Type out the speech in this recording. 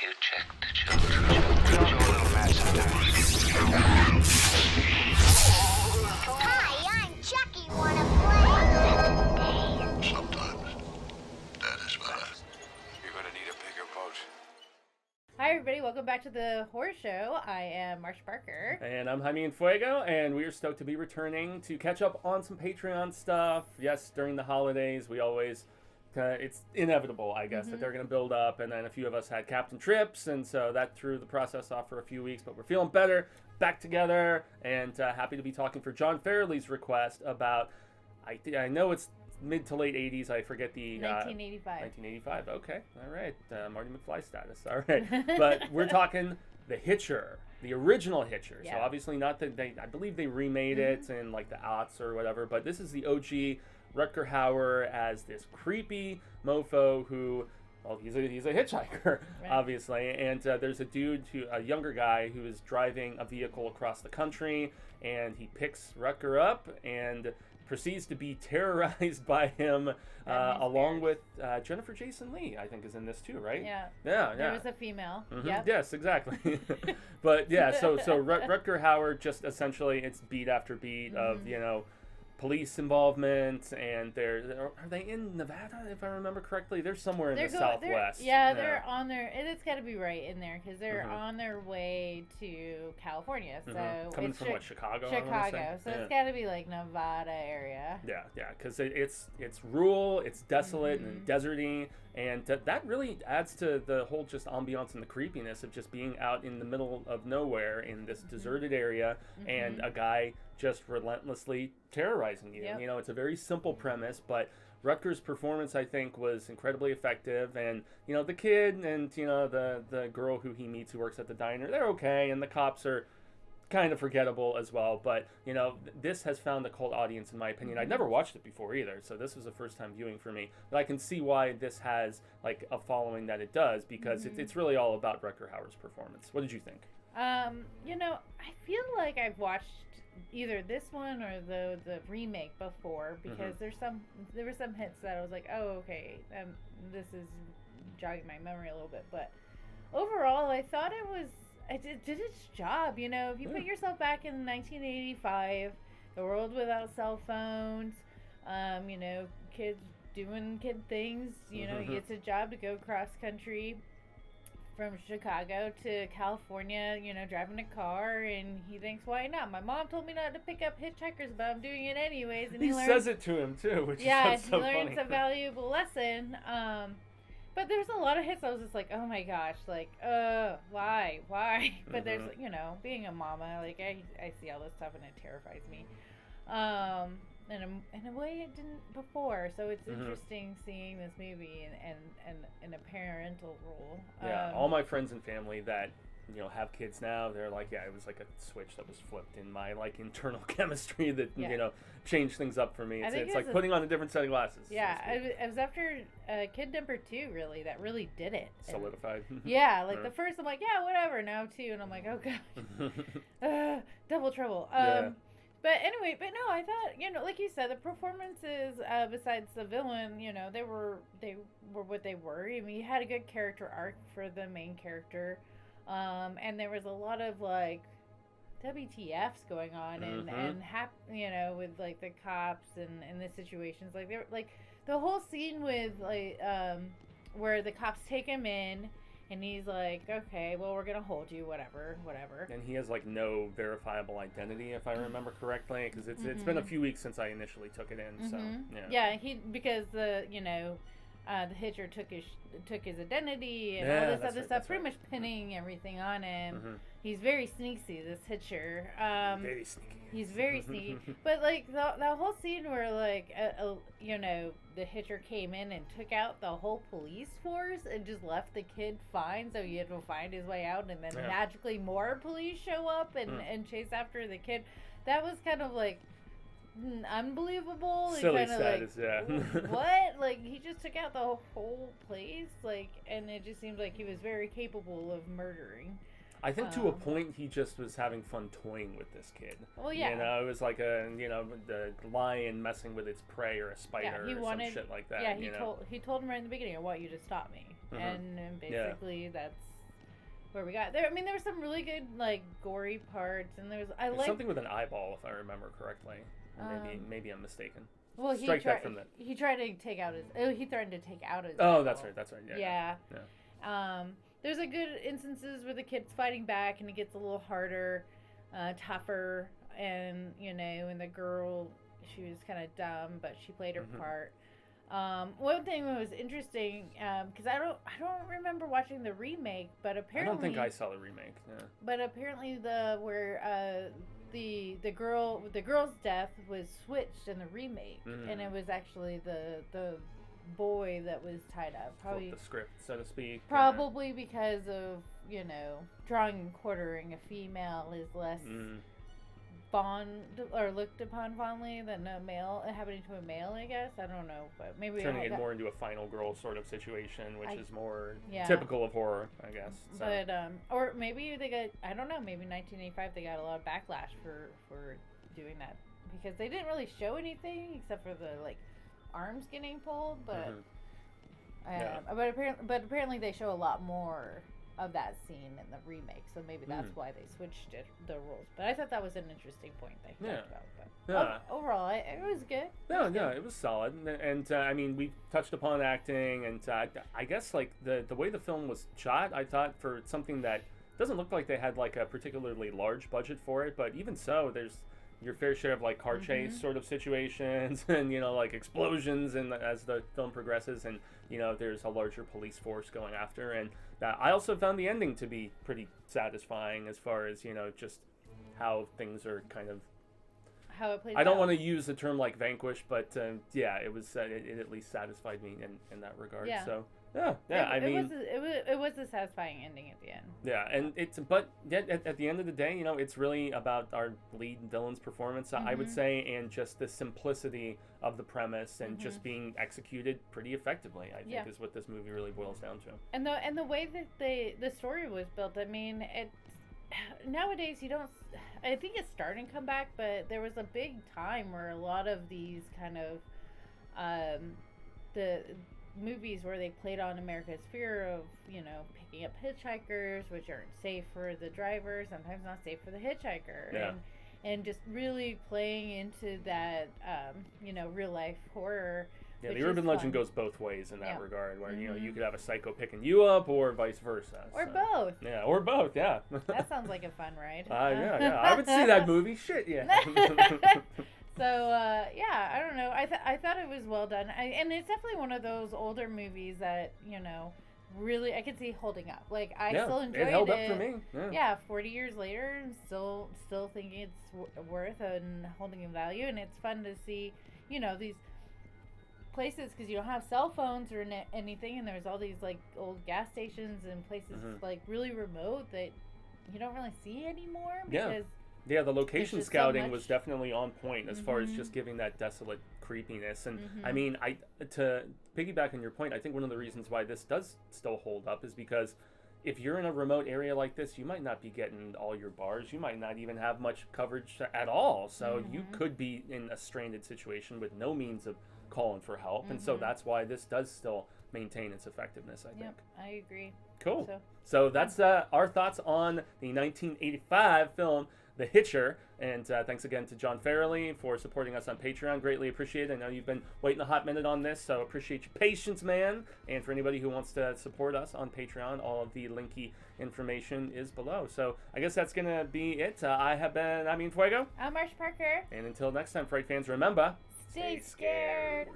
you check the children? Show a little match sometimes. Hi, I'm Chucky. Wanna play? Sometimes. That is what You're gonna need a bigger boat. Hi everybody, welcome back to the Horror Show. I am Marcia Parker. And I'm Jaime and Fuego, and we are stoked to be returning to catch up on some Patreon stuff. Yes, during the holidays, we always, it's inevitable, I guess, that they're going to build up, and then a few of us had Captain Trips, and so that threw the process off for a few weeks, but we're feeling better, back together, and happy to be talking for John Fairley's request about, I know it's mid to late 80s, I forget the... 1985. 1985, okay, all right, Marty McFly status, all right. But we're talking the Hitcher, the original Hitcher. Yeah. So obviously not that I believe they remade it in like the aughts or whatever, but this is the OG Rutger Hauer as this creepy mofo who, well, he's a hitchhiker, right, obviously, and there's a younger guy who is driving a vehicle across the country, and he picks Rutger up and proceeds to be terrorized by him, along with Jennifer Jason Leigh, I think, is in this too, right? Yeah. Yeah. There was a female. Mm-hmm. Yep. Yes, exactly. But yeah, so Rutger Hauer, just essentially it's beat after beat of, police involvement, and are they in Nevada, if I remember correctly? They're somewhere in the Southwest. They're on their, it's got to be right in there, because they're on their way to California. So coming from what, Chicago? Chicago, so it's got to be like Nevada area. Yeah, because it's rural, it's desolate and deserty, and that really adds to the whole just ambiance and the creepiness of just being out in the middle of nowhere in this deserted area, and a guy just relentlessly terrorizing you. Yep. It's a very simple premise, but Rutger's performance, I think, was incredibly effective, and the kid and the girl who he meets who works at the diner, they're okay, and the cops are kind of forgettable as well, but this has found a cult audience, in my opinion. I'd never watched it before either, so this was a first time viewing for me, but I can see why this has like a following that it does, because it's really all about Rutger Hauer's performance. What did you think? I feel like I've watched either this one or the remake before, because there were some hits that I was like, oh, okay, this is jogging my memory a little bit, but overall I thought it did its job. If you put yourself back in 1985, the world without cell phones, kids doing kid things, he gets a job to go cross country from Chicago to California, driving a car, and he thinks, why not? My mom told me not to pick up hitchhikers, but I'm doing it anyways. And he says it to him too, which is so funny. He learns a valuable lesson. But there's a lot of hits I was just like, oh my gosh, like, why? But there's, being a mama, like, I see all this stuff and it terrifies me. In a way it didn't before, so it's interesting seeing this movie and in a parental role. Yeah, all my friends and family that have kids now, they're like, yeah, it was like a switch that was flipped in my like internal chemistry that changed things up for me. It's like putting on a different set of glasses. Yeah, it was after kid number 2 that really did it. Solidified. Yeah, like the first I'm like, yeah, whatever. Now 2, and I'm like, oh gosh, double trouble. But anyway, no, I thought, like you said, the performances, besides the villain, they were what they were. I mean, you had a good character arc for the main character, and there was a lot of like WTFs going on, and with like the cops and the situations, like they were like the whole scene with like where the cops take him in. And he's like, okay, well, we're going to hold you, whatever. And he has, like, no verifiable identity, if I remember correctly, because it's been a few weeks since I initially took it in, so, yeah. Yeah, because the Hitcher took his identity and all this other stuff, pretty much pinning everything on him. He's very sneaky, this Hitcher. Very sneaky. He's very sneaky. But, like, the whole scene where, like, the Hitcher came in and took out the whole police force and just left the kid fine, so he had to find his way out, and then magically more police show up and chase after the kid. That was kind of, like, unbelievable. Silly kinda status, like, what? Like, he just took out the whole place? Like, and it just seemed like he was very capable of murdering. I think to a point he just was having fun toying with this kid. Well, yeah. It was like the lion messing with its prey or a spider or some shit like that. Yeah, he told him right in the beginning, I want you to stop me. And basically that's where we got there. I mean, there were some really good like gory parts, and there was It's something with an eyeball, if I remember correctly. Or maybe I'm mistaken. Well, Strike that from the. he tried to take out his. Oh, he threatened to take out his. Oh, eyeball. that's right. Yeah. There's a good instances where the kid's fighting back, and it gets a little harder, tougher, and and the girl, she was kind of dumb, but she played her part. One thing that was interesting, because I don't remember watching the remake, but apparently I don't think I saw the remake. Yeah. But apparently the girl's death was switched in the remake, and it was actually the boy that was tied up. Probably the script, so to speak. Probably because of drawing and quartering a female is less fond or looked upon fondly than a male happening to a male. I guess I don't know, but maybe turning it more into a final girl sort of situation, which is more yeah. typical of horror, I guess. So. But or maybe they got I don't know. Maybe 1985 they got a lot of backlash for doing that because they didn't really show anything except for the arms getting pulled, but but apparently they show a lot more of that scene in the remake, so maybe that's why they switched the rules. But I thought that was an interesting point they talked about. But overall, it was good. It was solid, and I mean, we touched upon acting, and I guess the way the film was shot, I thought for something that doesn't look like they had a particularly large budget for it, but even so, there's your fair share of car chase sort of situations and explosions and as the film progresses and there's a larger police force going after, and I also found the ending to be pretty satisfying as far as just how things are kind of how it plays I don't out. want to use the term vanquish, but it was it at least satisfied me in that regard. So it was a satisfying ending at the end. Yeah, and but yet at the end of the day, it's really about our lead villain's performance, I would say, and just the simplicity of the premise and just being executed pretty effectively. I think is what this movie really boils down to. And the way that the story was built, I mean, it nowadays you don't. I think it's starting to come back, but there was a big time where a lot of these kind of the movies where they played on America's fear of picking up hitchhikers, which aren't safe for the driver, sometimes not safe for the hitchhiker, and just really playing into that real life horror. Yeah, the urban legend goes both ways in that regard, where you could have a psycho picking you up, or vice versa. Or both. Yeah, or both. Yeah. That sounds like a fun ride. Yeah. I would see that movie. Shit, yeah. So I don't know. I thought it was well done, and it's definitely one of those older movies that really I could see holding up. I still enjoyed it. It held up for me. Yeah. 40 years later, still thinking it's worth and holding in value, and it's fun to see these places because you don't have cell phones or anything, and there's all these old gas stations and places really remote that you don't really see anymore because. Yeah, the location scouting was definitely on point as far as just giving that desolate creepiness. And I mean, to piggyback on your point, I think one of the reasons why this does still hold up is because if you're in a remote area like this, you might not be getting all your bars. You might not even have much coverage at all. So you could be in a stranded situation with no means of calling for help. And so that's why this does still maintain its effectiveness, I think. Yep, I agree. Cool. So that's our thoughts on the 1985 film The Hitcher, and thanks again to John Farrelly for supporting us on Patreon. Greatly appreciate it. I know you've been waiting a hot minute on this, so appreciate your patience, man. And for anybody who wants to support us on Patreon, all of the linky information is below. So I guess that's going to be it. I'm Ian Fuego. I'm Marcia Parker. And until next time, Fright fans, remember, stay scared.